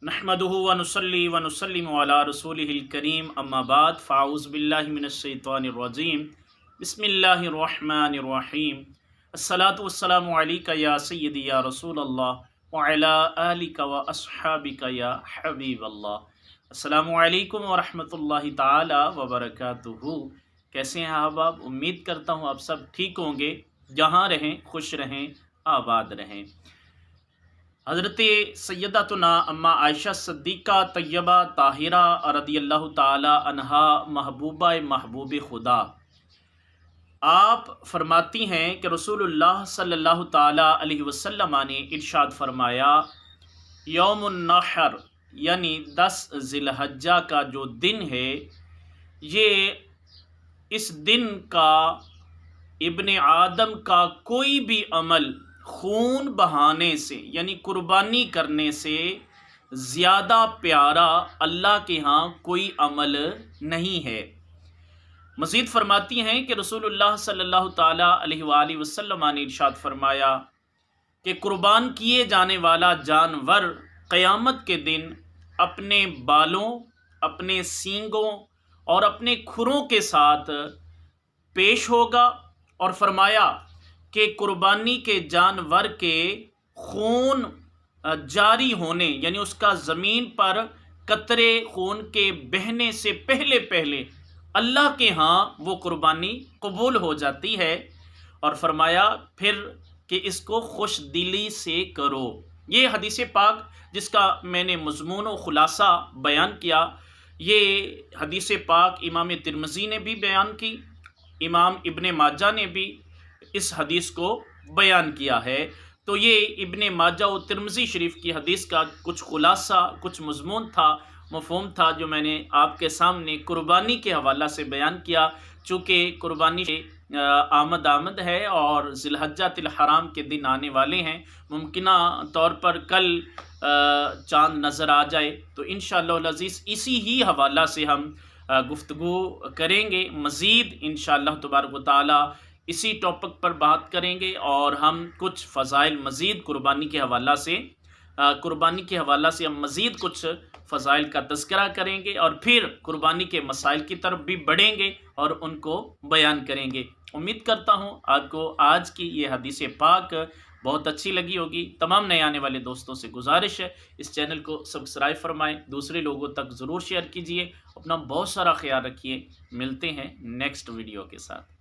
नहमदुहु व नुसल्ली व नुसल्लिमु अला रसूलिहिल करीम अम्मा बाद फ़ाऊज़ु बिल्लाहि मिनश शैतानिर रजीम बिस्मिल्लाहिर्रहमानिर रहीम अस्सलातु वस्सलामु अलैका या सय्यदी या रसूलल्लाह व अला आलिका व अस्हाबिका या हबीबल्लाह। अस्सलामु अलैकुम व रहमतुल्लाहि ताला व बरकातुहू। कैसे हैं अहबाब? उम्मीद करता हूँ आप सब ठीक होंगे, जहाँ रहें खुश रहें, आबाद रहें। हज़रत सैयदतुना अम्मा आयशा सिद्दीक़ा तय्यबा ताहिरा रदियल्लाहु ताला अन्हा महबूबा महबूब खुदा, आप फरमाती हैं कि रसूलुल्लाह सल्लल्लाहु ताला अलैहि वसल्लम ने इरशाद फरमाया, यौमुन नहर यानी 10 ज़िलहज्जा का जो दिन है, ये इस दिन का इब्ने आदम का कोई भी अमल खून बहाने से यानी कुर्बानी करने से ज़्यादा प्यारा अल्लाह के यहाँ कोई अमल नहीं है। मज़ीद फरमाती हैं कि रसूलुल्लाह सल्लल्लाहु ताला अलैहि वसल्लम ने इरशाद फरमाया कि कुर्बान किए जाने वाला जानवर क़यामत के दिन अपने बालों, अपने सींगों और अपने खुरों के साथ पेश होगा और फरमाया कि कुर्बानी के जानवर के खून जारी होने यानी उसका ज़मीन पर कतरे खून के बहने से पहले पहले अल्लाह के यहाँ वो कुर्बानी कबूल हो जाती है। और फरमाया फिर कि इसको खुश दिली से करो। ये हदीस पाक जिसका मैंने मज़मून व ख़ुलासा बयान किया, ये हदीस पाक इमाम तिरमिज़ी ने भी बयान की, इमाम इब्ने माजा ने भी इस हदीस को बयान किया है। तो ये इब्ने माजा और तिरमिज़ी शरीफ की हदीस का कुछ खुलासा, कुछ मज़मून था, मफ़हूम था, जो मैंने आपके सामने कुर्बानी के हवाला से बयान किया। चूँकि कुर्बानी आमद है और ज़िलहज्जातिल हराम के दिन आने वाले हैं, मुमकिना तौर पर कल चाँद नज़र आ जाए, तो इंशाअल्लाह अज़ीज़ इसी ही हवाला से हम गुफ्तगू करेंगे। मज़ीद इंशाअल्लाह तबारक व तआला इसी टॉपिक पर बात करेंगे और हम कुछ फ़ज़ाइल मज़ीद कुर्बानी के हवाला से हम मज़ीद कुछ फ़ज़ाइल का तज़किरा करेंगे और फिर कुर्बानी के मसाइल की तरफ भी बढ़ेंगे और उनको बयान करेंगे। उम्मीद करता हूँ आपको आज की ये हदीस पाक बहुत अच्छी लगी होगी। तमाम नए आने वाले दोस्तों से गुजारिश है, इस चैनल को सब्सक्राइब फरमाएं, दूसरे लोगों तक ज़रूर शेयर कीजिए। अपना बहुत सारा ख्याल रखिए। मिलते हैं नेक्स्ट वीडियो के साथ।